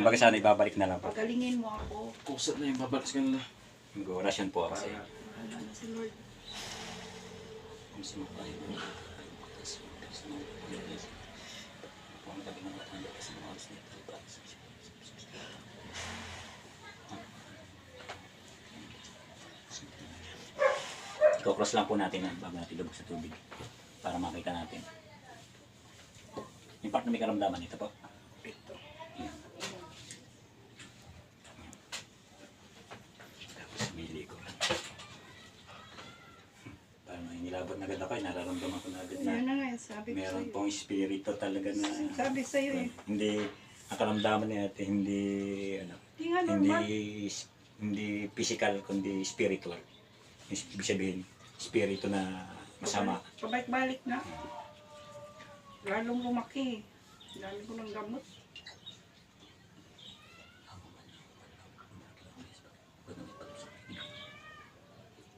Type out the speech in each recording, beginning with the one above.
Kumbaga sana ibabalik na lang po. Pagalingin mo ako. Kusat na yung babalik sa kanila. Mag-orasyon po ako sa iyo. Wala na si Lord. I-cross lang po natin yan bago natin lubog sa tubig para makita natin. Yung part na may karamdaman ito po. Ito. Yan. Tapos may liko lang. Parang may nilabot na agad ako eh. Nararamdaman ko na agad na Yan na nga, sabi ko meron sa'yo. pong espiritu talaga na Sabi sa'yo eh. hindi ang karamdaman niya ate, hindi ano, Hindi nga normal. hindi physical kundi spiritual. Ibig sabihin, spirito na masama. Pabalik-balik na. Lalong lumaki. Dami ko ng gamot.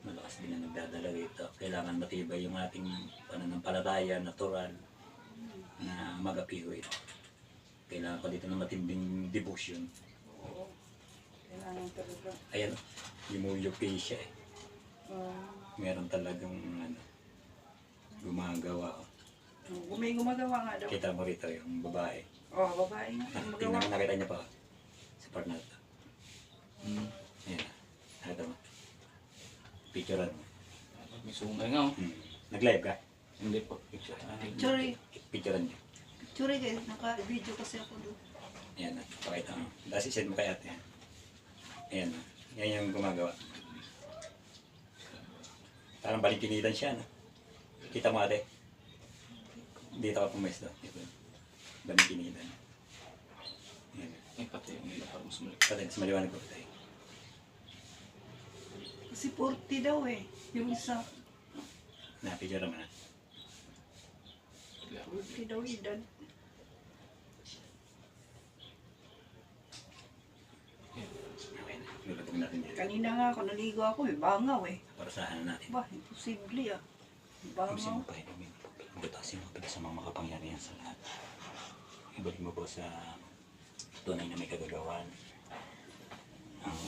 Malakas din na nagdadala rito. Kailangan matibay yung ating pananampalataya, natural, na magapihoy. Kailangan pa dito ng matinding devotion. Oo. Kailangan talaga. Ayan, yumuyupi siya eh. Ah, Meron talagang ano, gumagawa. may gumagawa nga daw. Kita mo rito yung babae. Oh, babae nga. Ang magawa. Tingnan mo, nakita niya pa sa part na ito. Ayan, nakita mo. Picturean mo. May sungay nga oh. Nag-live ka? Hindi po. Picture. Picture eh. Picturean niyo. Picture eh. Naka-video kasi ako doon. Ayan na, pakita mo. Tapos isend mo kay ate. Ayan na, yan yung gumagawa. Parang balikinitan siya, no? Kita mo ate? Dito ka pumesto. Ito. Balikinitan. Ayan. Ay pati yung nila para mas malik. Pati, mas maliwanag ko tayo. Kasi 40 daw eh. Yung isa. Na-picture naman na. 40 daw edad. Okay na, lulutog natin yan. Kanina nga ako naligo ako eh. Bangaw eh. Para sa ano natin. Ba, imposible ah. Kung Bangaw. sino pa rin, butasin mo pala sa mga makapangyarihan sa lahat. Ibalik mo po sa tunay na may kagagawan. Ang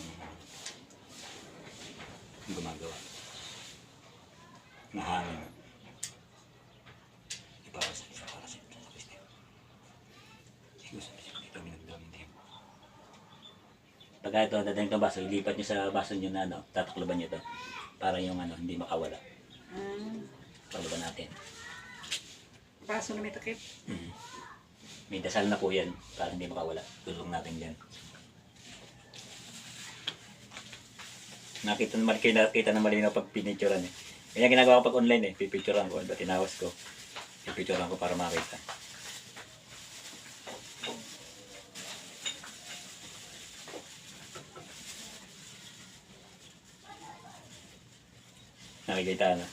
gumagawa. Na hangin. Para sa isa, para sa ito. Siguro sa isa, ito minagdawin din. Pagka ito, dadaling itong baso, ilipat nyo sa baso nyo na ano, tatakloban nyo ito. Para yung ano, hindi makawala. Takloban natin. Baso na may takip. May dasal na po yan para hindi makawala. Tulong natin yan. Nakita na malinaw pag pinicturean eh. Kaya ginagawa ko pag online eh. Pipicturean ko. Diba tinawas ko. Pipicturean ko para makita. Nakikita na.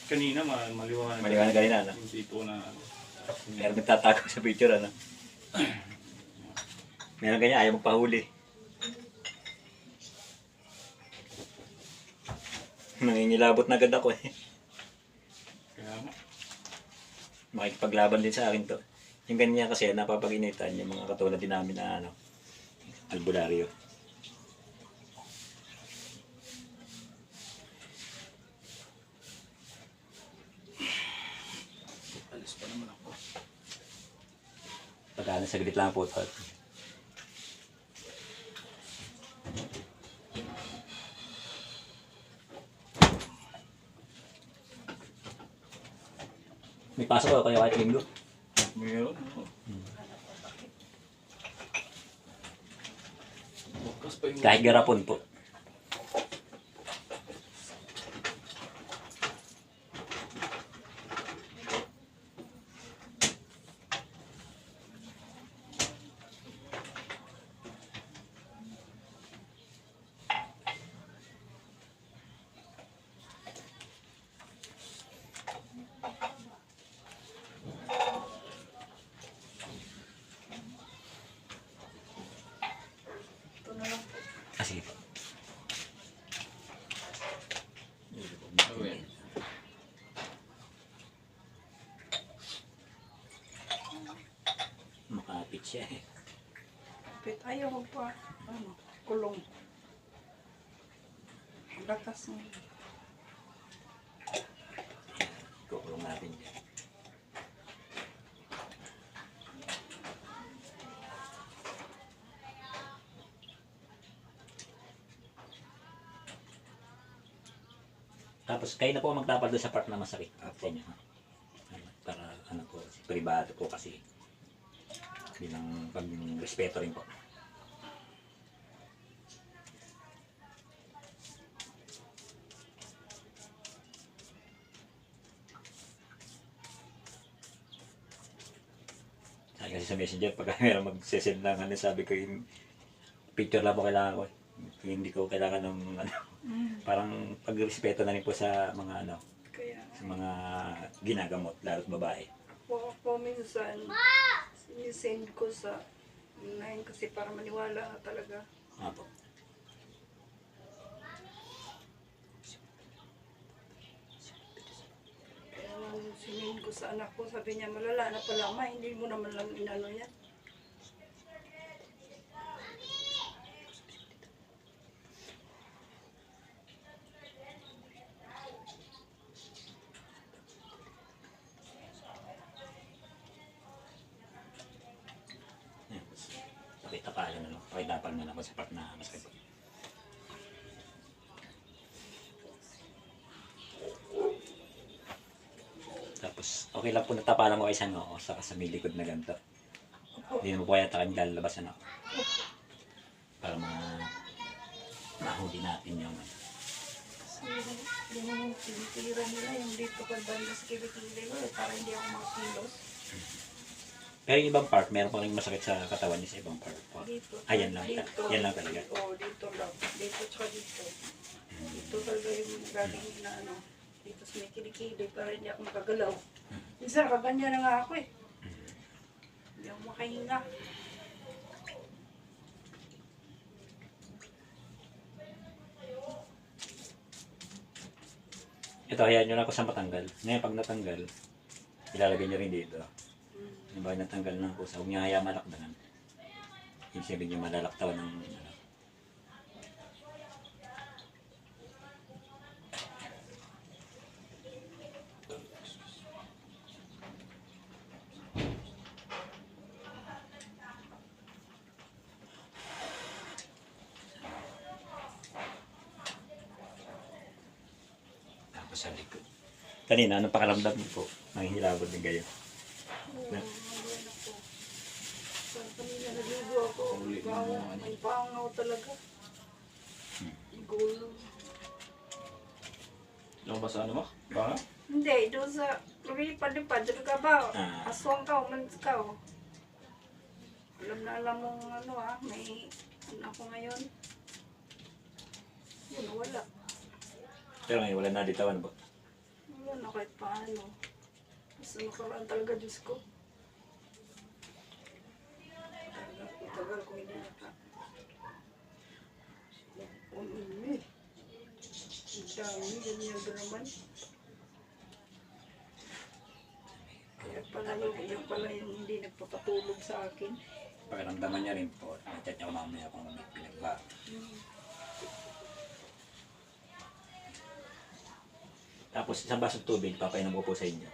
Kanina maliwanag. Maliwanag kanina, no? Hindi po na ano. Meron nagtatago sa picture ano. Meron ganyan ayaw magpahuli. Nangingilabot na agad ako eh. Kaya nga. Makikipaglaban din sa akin to. Yung ganyan kasi napapaginitan yung mga katulad din namin na ano, albularyo. Alis pa naman ako. Pagkala saglit lang po ito. May pasok ako kaya kahit linggo. Meron. Bukas pa yung... Kahit garapon po. Ito na lang. Ah, sige. Gawin. Makapit siya eh. Kapit, ayaw pa, kulong. Ang lakas mo. Kukulong natin yan. Tapos kayo na po magtapal doon sa part na masakit sa inyo. Ha? Para ano po, privado po kasi bilang pag-respeto rin po. Sabi kasi sa messenger, pag meron mag-send lang, ano, sabi ko yung picture lang po kailangan ko. Hindi ko kailangan ng ano, parang pag-respeto na rin po sa mga ano, Kaya, sa mga ginagamot, lalo't babae. ako minsan, sinisend ko sa online kasi para maniwala na talaga. Apo. Kaya nung sinend ko sa anak ko, sabi niya, malala na pala, ma, hindi mo naman lang inano yan. Yan. Pakita pa lang, ano, pakitapal mo na ako sa part na masakit. Tapos, okay lang po natapalan ko kayo sa noo, saka sa may likod na ganito. Hindi naman po kaya takan lalabasan ako. Para mahuli natin yung ano. Kasi yung tinitira nila, yung dito pa banda sa kilikili ko, para hindi ako makilos. Pero yung ibang part, meron pa rin masakit sa katawan niya sa ibang part po. Dito. Yan lang. Dito. Yan lang talaga. Oo, dito lang. Dito tsaka dito. Dito talaga yung galing na ano. Dito sa may kilikili para hindi ako makagalaw. Minsan nakaganyan na nga ako eh. Hindi ako makahinga. Ito, hayaan nyo lang ako sa matanggal. Ngayon, pag natanggal, ilalagay nyo rin dito. Yung ba natanggal ng kusa, huwag nyo hayaan malakdanan. Yung sabihin nyo malalaktaw ng ano. Tapos sa likod. Kanina, anong pakaramdam niyo po? Nanghihilabot din kayo. Oo, ngayon ako. Parang kanina naligo ako. May pangaw talaga. Gulo. Lumabas sa ano mo? Baka? Hindi, doon sa lumipad-lipad, doon ka ba? Ah. Aswang ka, umalis ka. Oh. Alam na alam mong ano may ano ako ngayon. Yun, wala. Pero ngayon, wala na ditawan po. Wala na kahit paano. Basta nakaraan talaga, Diyos ko. Tagal ko hindi naka. Umimi. Ang dami, ganyan ba naman? Kaya pala yung hindi nagpapatulog sa akin. Pakiramdaman niya rin po. Chat niya ko mamaya kung may pinagba. Tapos isang basong tubig, papainom ko po sa inyo.